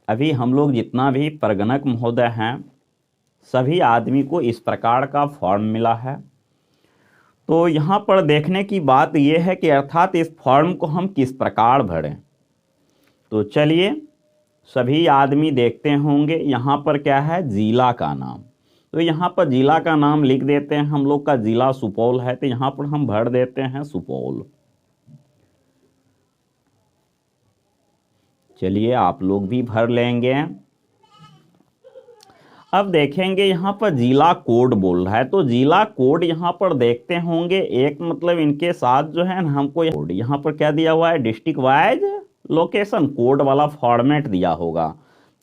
अभी हम लोग जितना भी परगणक महोदय हैं सभी आदमी को इस प्रकार का फॉर्म मिला है। तो यहाँ पर देखने की बात यह है कि अर्थात इस फॉर्म को हम किस प्रकार भरें। तो चलिए सभी आदमी देखते होंगे यहाँ पर क्या है, जिला का नाम। तो यहाँ पर जिला का नाम लिख देते हैं, हम लोग का जिला सुपौल है तो यहाँ पर हम भर देते हैं सुपौल। चलिए आप लोग भी भर लेंगे। अब देखेंगे यहाँ पर जिला कोड बोल रहा है, तो जिला कोड यहाँ पर देखते होंगे एक मतलब इनके साथ जो है ना हमको यहाँ पर क्या दिया हुआ है, डिस्ट्रिक्ट वाइज लोकेशन कोड वाला फॉर्मेट दिया होगा।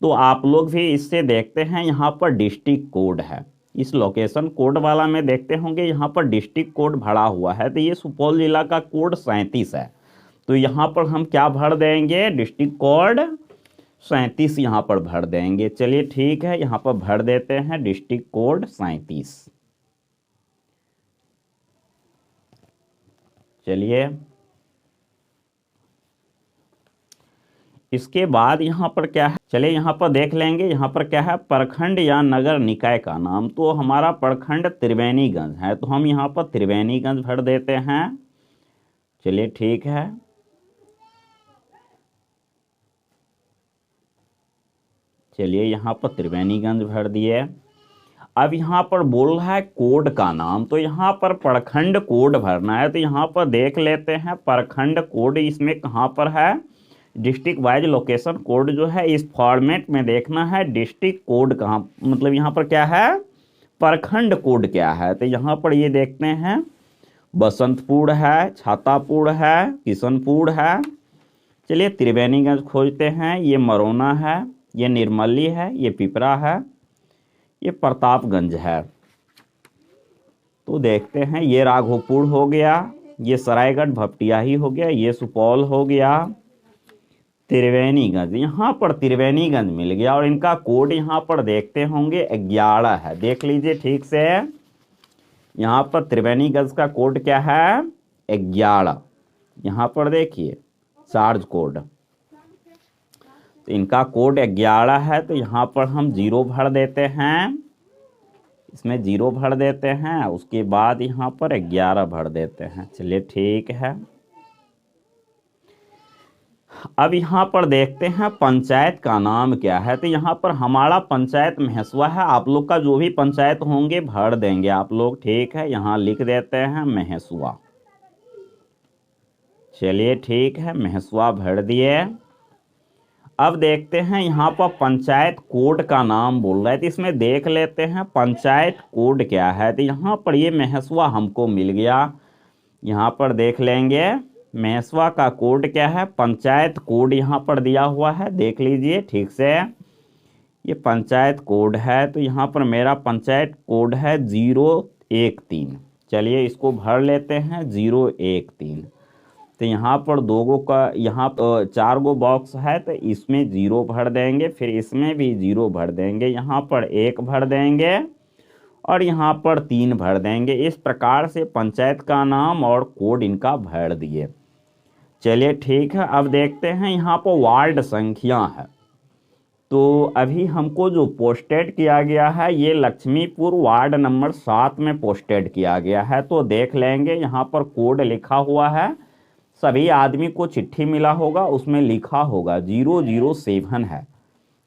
तो आप लोग भी इससे देखते हैं यहाँ पर डिस्ट्रिक्ट कोड है, इस लोकेशन कोड वाला में देखते होंगे यहाँ पर डिस्ट्रिक्ट कोड भरा हुआ है। तो ये सुपौल जिला का कोड 37 है। तो यहाँ पर हम क्या भर देंगे, डिस्ट्रिक्ट कोड 37 यहाँ पर भर देंगे। चलिए ठीक है, यहाँ पर भर देते हैं डिस्ट्रिक्ट कोड 37। चलिए इसके बाद यहाँ पर क्या है, चलिए यहाँ पर देख लेंगे यहाँ पर क्या है, प्रखंड या नगर निकाय का नाम। तो हमारा प्रखंड त्रिवेणीगंज है तो हम यहाँ पर त्रिवेणीगंज भर देते हैं। चलिए ठीक है, चलिए यहाँ पर त्रिवेणीगंज भर दिए। अब यहाँ पर बोल रहा है कोड का नाम, तो यहाँ पर प्रखंड कोड भरना है। तो यहाँ पर देख लेते हैं प्रखंड कोड इसमें कहाँ पर है, डिस्ट्रिक्ट वाइज लोकेशन कोड जो है इस फॉर्मेट में देखना है। डिस्ट्रिक्ट कोड कहाँ मतलब यहाँ पर क्या है, प्रखंड कोड क्या है। तो यहाँ पर ये देखते हैं बसंतपुर है, छातापुर है, किशनपुर है। चलिए त्रिवेणीगंज खोजते हैं, ये मरोना है, ये निर्मली है, ये पिपरा है, ये प्रतापगंज है। तो देखते हैं ये राघोपुर हो गया, ये सरायगढ़ भपटियाही हो गया, ये सुपौल हो गया, त्रिवेणीगंज यहाँ पर त्रिवेणीगंज मिल गया। और इनका कोड यहाँ पर देखते होंगे 11 है, देख लीजिए ठीक से। यहाँ पर त्रिवेणीगंज का कोड क्या है, 11। यहाँ पर देखिए चार्ज कोड, तो इनका कोड 11 है। तो यहाँ पर हम 0 भर देते हैं, इसमें 0 भर देते हैं, उसके बाद यहाँ पर 11 भर देते हैं। चलिए ठीक है। अब यहाँ पर देखते हैं पंचायत का नाम क्या है। तो यहाँ पर हमारा पंचायत महेसवा है, आप लोग का जो भी पंचायत होंगे भर देंगे आप लोग, ठीक है। यहाँ लिख देते हैं महेसवा। चलिए ठीक है, महेसवा भर दिए। अब देखते हैं यहाँ पर पंचायत कोड का नाम बोल रहा है, तो इसमें देख लेते हैं पंचायत कोड क्या है। तो यहाँ पर ये महेसवा हमको मिल गया, यहाँ पर देख लेंगे महेसवा का कोड क्या है, पंचायत कोड यहाँ पर दिया हुआ है, देख लीजिए ठीक से। ये पंचायत कोड है, तो यहाँ पर मेरा पंचायत कोड है 013। चलिए इसको भर लेते हैं 013। तो यहाँ पर 2 गो का यहाँ 4 गो बॉक्स है, तो इसमें 0 भर देंगे, फिर इसमें भी 0 भर देंगे, यहाँ पर 1 भर देंगे और यहाँ पर 3 भर देंगे। इस प्रकार से पंचायत का नाम और कोड इनका भर दिए। चलिए ठीक है। अब देखते हैं यहाँ पर वार्ड संख्या है, तो अभी हमको जो पोस्टेड किया गया है ये लक्ष्मीपुर वार्ड नंबर 7 में पोस्टेड किया गया है। तो देख लेंगे यहाँ पर कोड लिखा हुआ है, सभी आदमी को चिट्ठी मिला होगा, उसमें लिखा होगा 007 है।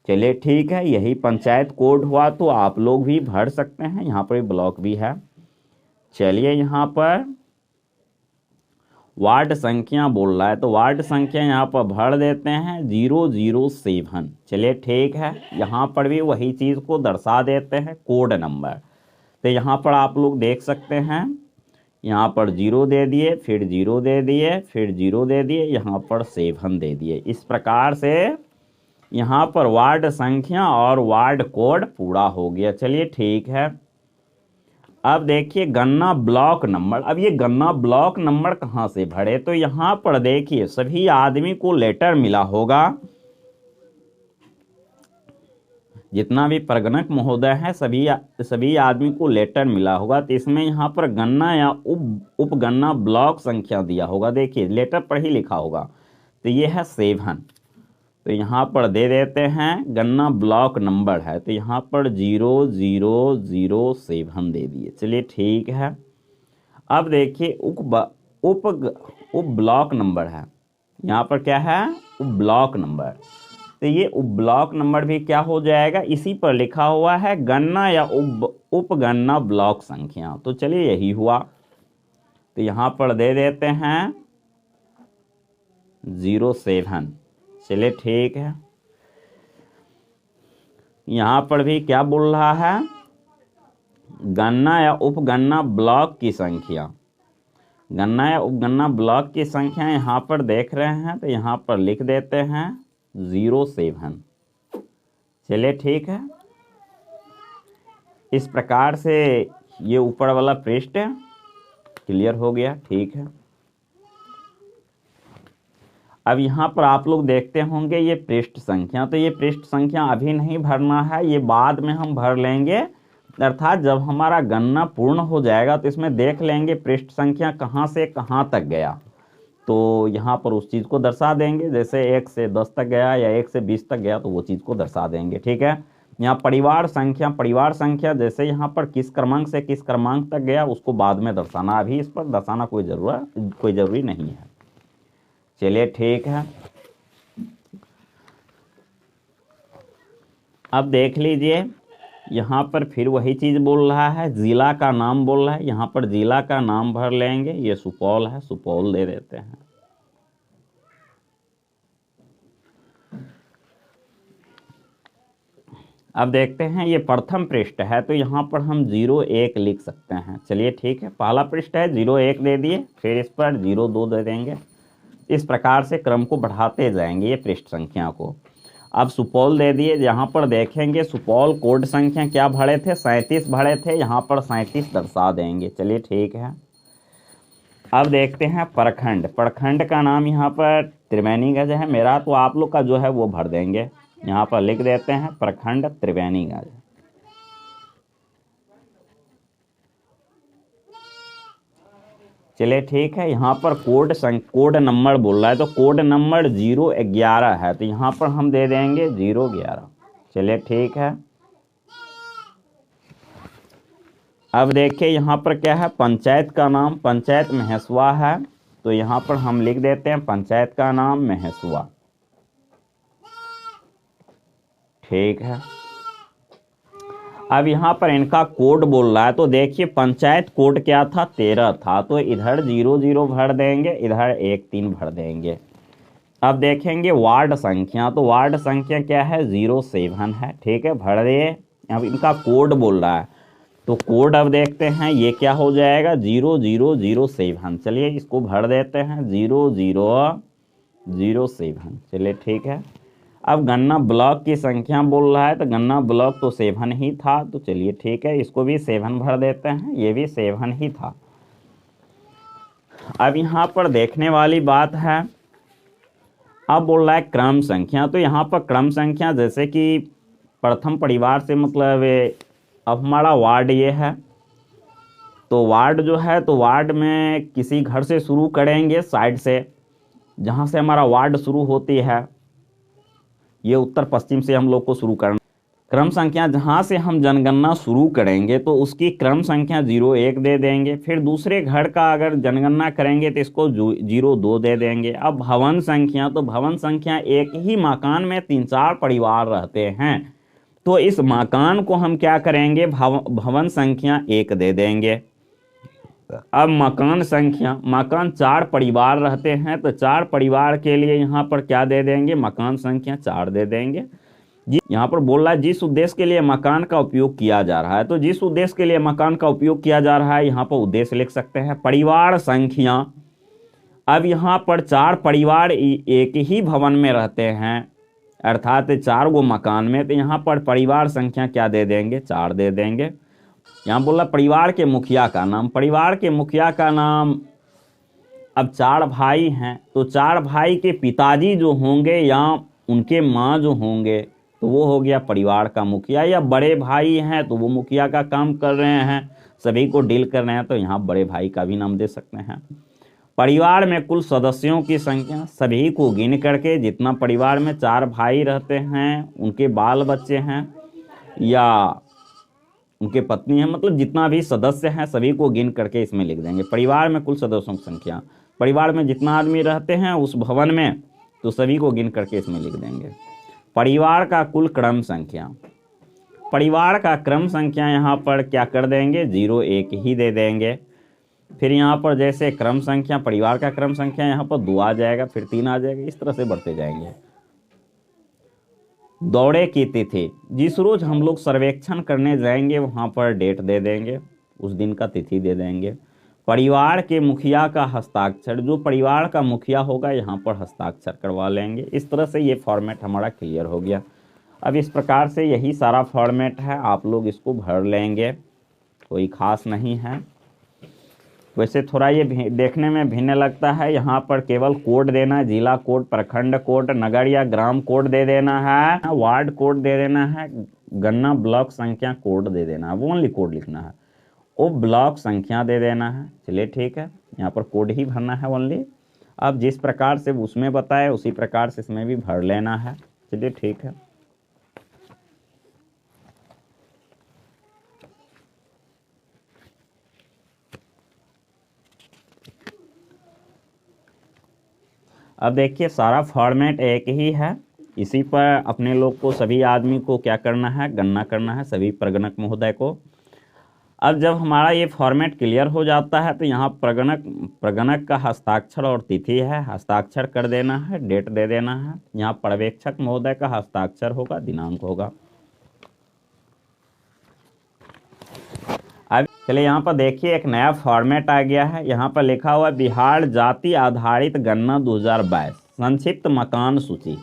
चलिए ठीक है, यही पंचायत कोड हुआ, तो आप लोग भी भर सकते हैं। यहाँ पर ब्लॉक भी है। चलिए यहाँ पर वार्ड संख्या बोल रहा है, तो वार्ड संख्या यहाँ पर भर देते हैं 007। चलिए ठीक है, यहाँ पर भी वही चीज़ को दर्शा देते हैं कोड नंबर। तो यहाँ पर आप लोग देख सकते हैं, यहाँ पर 0 दे दिए, फिर 0 दे दिए, फिर 0 दे दिए, यहाँ पर 7 दे दिए। इस प्रकार से यहाँ पर वार्ड संख्या और वार्ड कोड पूरा हो गया। चलिए ठीक है। अब देखिए गन्ना ब्लॉक नंबर। अब ये गन्ना ब्लॉक नंबर कहाँ से भरे, तो यहाँ पर देखिए सभी आदमी को लेटर मिला होगा, जितना भी परगणक महोदय है सभी आदमी को लेटर मिला होगा। तो इसमें यहाँ पर गन्ना या उप गन्ना ब्लॉक संख्या दिया होगा, देखिए लेटर पर ही लिखा होगा। तो ये है 7। तो यहाँ पर दे देते हैं गन्ना ब्लॉक नंबर है, तो यहाँ पर 0007 दे दिए। चलिए ठीक है। अब देखिए उप ब्लॉक नंबर है, यहाँ पर क्या है, उप ब्लॉक नंबर। तो ये उप ब्लॉक नंबर भी क्या हो जाएगा, इसी पर लिखा हुआ है गन्ना या उप गन्ना ब्लॉक संख्या। तो चलिए यही हुआ, तो यहाँ पर दे देते हैं 07। चलिए ठीक है। यहाँ पर भी क्या बोल रहा है, गन्ना या उपगन्ना ब्लॉक की संख्या, गन्ना या उपगन्ना ब्लॉक की संख्या यहाँ पर देख रहे हैं, तो यहाँ पर लिख देते हैं 07। चलिए ठीक है। इस प्रकार से ये ऊपर वाला पृष्ठ क्लियर हो गया। ठीक है। अब यहाँ पर आप लोग देखते होंगे ये पृष्ठ संख्या, तो ये पृष्ठ संख्या अभी नहीं भरना है, ये बाद में हम भर लेंगे, अर्थात जब हमारा गणना पूर्ण हो जाएगा तो इसमें देख लेंगे पृष्ठ संख्या कहाँ से कहाँ तक गया, तो यहाँ पर उस चीज़ को दर्शा देंगे। जैसे 1 से 10 तक गया या 1 से 20 तक गया तो वो चीज़ को दर्शा देंगे। ठीक है। यहाँ परिवार संख्या जैसे यहाँ पर किस क्रमांक से किस क्रमांक तक गया उसको बाद में दर्शाना, अभी इस पर दर्शाना कोई ज़रूरी नहीं है। चलिए ठीक है। अब देख लीजिए यहाँ पर फिर वही चीज़ बोल रहा है, ज़िला का नाम बोल रहा है, यहाँ पर ज़िला का नाम भर लेंगे। ये सुपौल है, सुपौल दे देते हैं। अब देखते हैं ये प्रथम पृष्ठ है, तो यहाँ पर हम 01 लिख सकते हैं। चलिए ठीक है। पहला पृष्ठ है, 01 दे दिए, फिर इस पर 02 दे देंगे। इस प्रकार से क्रम को बढ़ाते जाएंगे ये पृष्ठ संख्या को। अब सुपौल दे दिए, यहाँ पर देखेंगे सुपौल कोड संख्या क्या भरे थे, 37 भरे थे, यहाँ पर 37 दर्शा देंगे। चलिए ठीक है। अब देखते हैं प्रखंड का नाम यहाँ पर त्रिवेणीगंज है मेरा, तो आप लोग का जो है वो भर देंगे। यहाँ पर लिख देते हैं प्रखंड त्रिवेणीगंज। चलिए ठीक है। यहाँ पर कोड नंबर बोल रहा है, तो कोड नंबर 011 है, तो यहाँ पर हम दे देंगे 011। चलिए ठीक है। अब देखिए यहाँ पर क्या है, पंचायत का नाम, पंचायत महेशवा है, तो यहाँ पर हम लिख देते हैं पंचायत का नाम महेशवा। ठीक है। अब यहाँ पर इनका कोड बोल रहा है, तो देखिए पंचायत कोड क्या था, 13 था, तो इधर 00 भर देंगे, इधर 13 भर देंगे। अब देखेंगे वार्ड संख्या, तो वार्ड संख्या क्या है, 07 है। ठीक है, भर दिए। अब इनका कोड बोल रहा है, तो कोड अब देखते हैं ये क्या हो जाएगा, 0007। चलिए इसको भर देते हैं 0007। चलिए ठीक है। अब गन्ना ब्लॉक की संख्या बोल रहा है, तो गन्ना ब्लॉक तो 7 ही था, तो चलिए ठीक है, इसको भी 7 भर देते हैं, ये भी 7 ही था। अब यहाँ पर देखने वाली बात है, अब बोल रहा है क्रम संख्या, तो यहाँ पर क्रम संख्या जैसे कि प्रथम परिवार से मतलब अब हमारा वार्ड ये है, तो वार्ड जो है, तो वार्ड में किसी घर से शुरू करेंगे, साइड से जहाँ से हमारा वार्ड शुरू होती है, ये उत्तर पश्चिम से हम लोग को शुरू करना। क्रम संख्या जहाँ से हम जनगणना शुरू करेंगे तो उसकी क्रम संख्या 01 दे देंगे। फिर दूसरे घर का अगर जनगणना करेंगे तो इसको 02 दे देंगे। अब भवन संख्या, तो भवन संख्या एक ही मकान में 3-4 परिवार रहते हैं, तो इस मकान को हम क्या करेंगे, भवन संख्या 1 दे देंगे। अब मकान संख्या, मकान 4 परिवार रहते हैं, तो 4 परिवार के लिए यहाँ पर क्या दे देंगे, मकान संख्या 4 दे देंगे। यहाँ पर बोल रहा है जिस उद्देश्य के लिए मकान का उपयोग किया जा रहा है, तो जिस उद्देश्य के लिए मकान का उपयोग किया जा रहा है यहाँ पर उद्देश्य लिख सकते हैं। परिवार संख्या, अब यहाँ पर 4 परिवार एक ही भवन में रहते हैं, अर्थात 4 गो मकान में, तो यहाँ पर परिवार संख्या क्या दे देंगे, 4 दे देंगे। यहाँ बोला परिवार के मुखिया का नाम, परिवार के मुखिया का नाम, अब 4 भाई हैं, तो 4 भाई के पिताजी जो होंगे या उनके माँ जो होंगे, तो वो हो गया परिवार का मुखिया। या बड़े भाई हैं तो वो मुखिया का काम कर रहे हैं, सभी को डील कर रहे हैं, तो यहाँ बड़े भाई का भी नाम दे सकते हैं। परिवार में कुल सदस्यों की संख्या सभी को गिन करके, जितना परिवार में 4 भाई रहते हैं, उनके बाल बच्चे हैं या उनके पत्नी है, मतलब जितना भी सदस्य हैं सभी को गिन करके इसमें लिख देंगे। परिवार में कुल सदस्यों की संख्या, परिवार में जितना आदमी रहते हैं उस भवन में, तो सभी को गिन करके इसमें लिख देंगे। परिवार का कुल क्रम संख्या, परिवार का क्रम संख्या यहाँ पर क्या कर देंगे, 0 1 ही दे देंगे। फिर यहाँ पर जैसे क्रम संख्या, परिवार का क्रम संख्या यहाँ पर 2 आ जाएगा, फिर 3 आ जाएगा, इस तरह से बढ़ते जाएंगे। दौरे की तिथि, जिस रोज हम लोग सर्वेक्षण करने जाएंगे वहाँ पर डेट दे देंगे, उस दिन का तिथि दे देंगे। परिवार के मुखिया का हस्ताक्षर, जो परिवार का मुखिया होगा यहाँ पर हस्ताक्षर करवा लेंगे। इस तरह से ये फॉर्मेट हमारा क्लियर हो गया। अब इस प्रकार से यही सारा फॉर्मेट है, आप लोग इसको भर लेंगे, कोई खास नहीं है। वैसे थोड़ा ये देखने में भिन्न लगता है, यहाँ पर केवल कोड देना है, जिला कोड, प्रखंड कोड, नगर या ग्राम कोड दे देना है, वार्ड कोड दे देना है, गन्ना ब्लॉक संख्या कोड दे देना है, वो ओनली कोड लिखना है, वो ब्लॉक संख्या दे देना है। चलिए ठीक है, यहाँ पर कोड ही भरना है ओनली। अब जिस प्रकार से उसमें बताए उसी प्रकार से इसमें भी भर लेना है। चलिए ठीक है। अब देखिए सारा फॉर्मेट एक ही है, इसी पर अपने लोग को, सभी आदमी को क्या करना है, गणना करना है, सभी प्रगणक महोदय को। अब जब हमारा ये फॉर्मेट क्लियर हो जाता है तो यहाँ प्रगणक का हस्ताक्षर और तिथि है, हस्ताक्षर कर देना है, डेट दे देना है। यहाँ पर्यवेक्षक महोदय का हस्ताक्षर होगा, दिनांक होगा। अब चलिए यहाँ पर देखिए एक नया फॉर्मेट आ गया है, यहाँ पर लिखा हुआ है बिहार जाति आधारित गणना 2022 संक्षिप्त मकान सूची,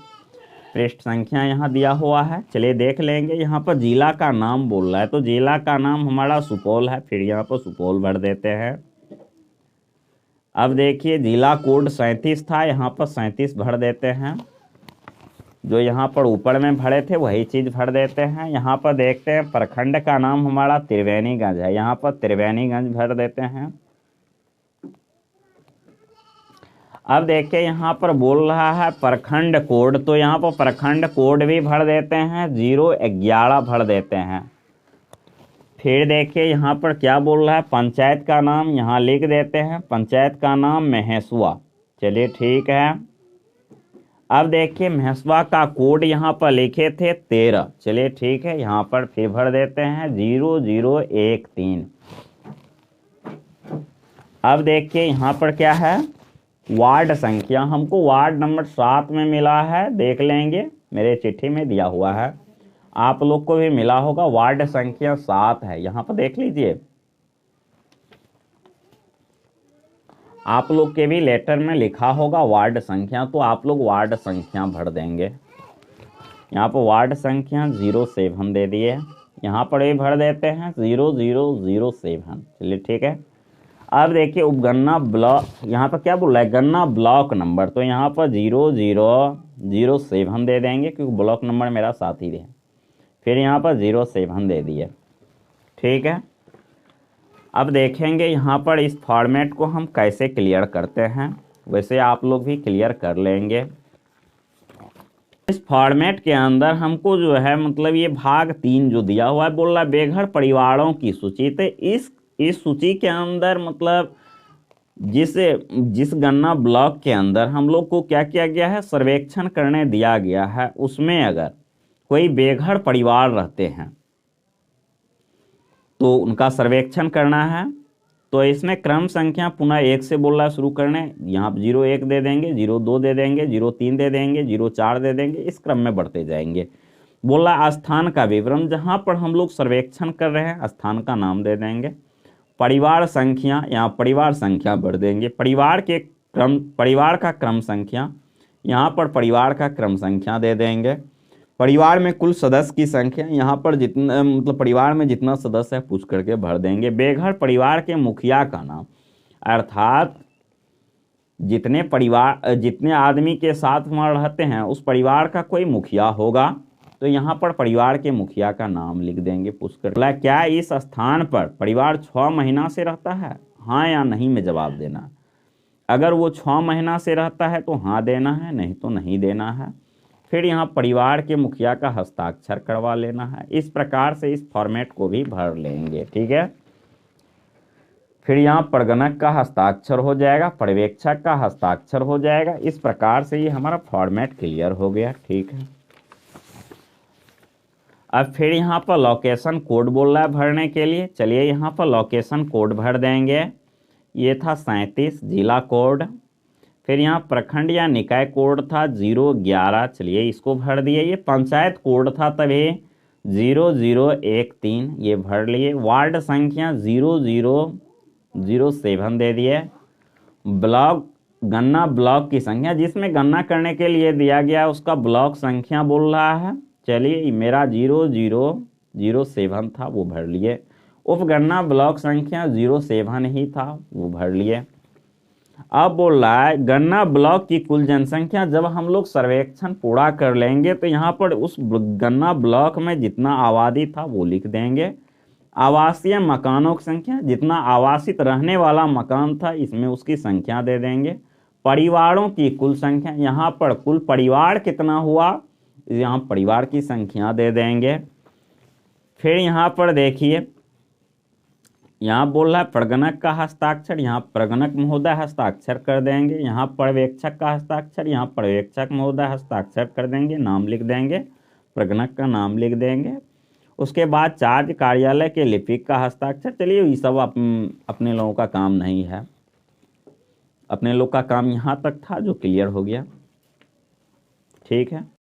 पृष्ठ संख्या यहाँ दिया हुआ है। चलिए देख लेंगे। यहाँ पर जिला का नाम बोल रहा है, तो जिला का नाम हमारा सुपौल है, फिर यहाँ पर सुपौल भर देते हैं। अब देखिए जिला कोड 37 था, यहाँ पर 37 भर देते हैं। जो यहाँ पर ऊपर में भरे थे वही चीज़ भर देते हैं। यहाँ पर देखते हैं प्रखंड का नाम हमारा त्रिवेणीगंज है, यहाँ पर त्रिवेणीगंज भर देते हैं। अब देखिए यहाँ पर बोल रहा है प्रखंड कोड, तो यहाँ पर प्रखंड कोड भी भर देते हैं, 011 भर देते हैं। फिर देखिए यहाँ पर क्या बोल रहा है, पंचायत का नाम यहाँ लिख देते हैं, पंचायत का नाम महेशवा। चलिए ठीक है। अब देखिए महेशवा का कोड यहाँ पर लिखे थे 13, चलिए ठीक है, यहाँ पर फिर भर देते हैं 0013। अब देखिए यहाँ पर क्या है, वार्ड संख्या, हमको वार्ड नंबर 7 में मिला है, देख लेंगे, मेरे चिट्ठी में दिया हुआ है, आप लोग को भी मिला होगा, वार्ड संख्या 7 है, यहाँ पर देख लीजिए। आप लोग के भी लेटर में लिखा होगा वार्ड संख्या, तो आप लोग वार्ड संख्या भर देंगे। यहाँ पर वार्ड संख्या 07 दे दिए, यहाँ पर भी भर देते हैं 0007। चलिए ठीक है। अब देखिए उपगणना ब्लॉक, यहाँ पर क्या बोल रहा है, गन्ना ब्लॉक नंबर, तो यहाँ पर 0007 दे देंगे, क्योंकि ब्लॉक नंबर मेरा 7 ही है। फिर यहाँ पर 07 दे दिए, ठीक है। अब देखेंगे यहाँ पर इस फॉर्मेट को हम कैसे क्लियर करते हैं, वैसे आप लोग भी क्लियर कर लेंगे। इस फॉर्मेट के अंदर हमको जो है, मतलब ये भाग 3 जो दिया हुआ है, बोल रहा है बेघर परिवारों की सूची। तो इस सूची के अंदर मतलब जिस गन्ना ब्लॉक के अंदर हम लोग को क्या किया गया है, सर्वेक्षण करने दिया गया है, उसमें अगर कोई बेघर परिवार रहते हैं तो उनका सर्वेक्षण करना है। तो इसमें क्रम संख्या पुनः 1 से बोल रहा है शुरू करने, यहाँ 01 दे देंगे, 02 दे देंगे, 03 दे देंगे, 04 दे देंगे, इस क्रम में बढ़ते जाएंगे। बोल रहा स्थान का विवरण, जहाँ पर हम लोग सर्वेक्षण कर रहे हैं स्थान का नाम दे देंगे। परिवार संख्या, यहाँ परिवार संख्या भर देंगे। परिवार का क्रम संख्या, यहाँ पर परिवार का क्रम संख्या दे देंगे। परिवार में कुल सदस्य की संख्या, यहाँ पर जितना मतलब परिवार में जितना सदस्य है पूछ करके भर देंगे। बेघर परिवार के मुखिया का नाम, अर्थात जितने आदमी के साथ वहाँ रहते हैं उस परिवार का कोई मुखिया होगा, तो यहाँ पर परिवार के मुखिया का नाम लिख देंगे पूछ कर। क्या इस स्थान पर परिवार 6 महीना से रहता है, हाँ या नहीं में जवाब देना। अगर वो 6 महीना से रहता है तो हाँ देना है, नहीं तो नहीं देना है। फिर यहाँ परिवार के मुखिया का हस्ताक्षर करवा लेना है। इस प्रकार से इस फॉर्मेट को भी भर लेंगे, ठीक है। फिर यहाँ प्रगणक का हस्ताक्षर हो जाएगा, पर्यवेक्षक का हस्ताक्षर हो जाएगा। इस प्रकार से ये हमारा फॉर्मेट क्लियर हो गया, ठीक है। अब फिर यहाँ पर लोकेशन कोड बोल रहा है भरने के लिए। चलिए यहाँ पर लोकेशन कोड भर देंगे। ये था 37 जिला कोड। फिर यहाँ प्रखंड या निकाय कोड था 011। चलिए इसको भर दिए। ये पंचायत कोड था तभी 0013, ये भर लिए। वार्ड संख्या 0007 दे दिए। ब्लॉक गन्ना ब्लॉक की संख्या, जिसमें गन्ना करने के लिए दिया गया उसका ब्लॉक संख्या बोल रहा है। चलिए मेरा 0007 था, वो भर लिए। उपगन्ना ब्लॉक संख्या 07 ही था, वो भर लिए। अब बोल रहा है गन्ना ब्लॉक की कुल जनसंख्या। जब हम लोग सर्वेक्षण पूरा कर लेंगे तो यहाँ पर उस गन्ना ब्लॉक में जितना आबादी था वो लिख देंगे। आवासीय मकानों की संख्या, जितना आवासित रहने वाला मकान था इसमें उसकी संख्या दे देंगे। परिवारों की कुल संख्या, यहाँ पर कुल परिवार कितना हुआ, यहाँ परिवार की संख्या दे देंगे। फिर यहाँ पर देखिए, यहाँ बोल रहा है प्रगणक का हस्ताक्षर, यहाँ प्रगणक महोदय हस्ताक्षर कर देंगे। यहाँ पर्यवेक्षक का हस्ताक्षर, यहाँ पर्यवेक्षक महोदय हस्ताक्षर कर देंगे, नाम लिख देंगे, प्रगणक का नाम लिख देंगे। उसके बाद चार्ज कार्यालय के लिपिक का हस्ताक्षर। चलिए ये सब अपने लोगों का काम नहीं है, अपने लोग का काम यहाँ तक था जो क्लियर हो गया, ठीक है।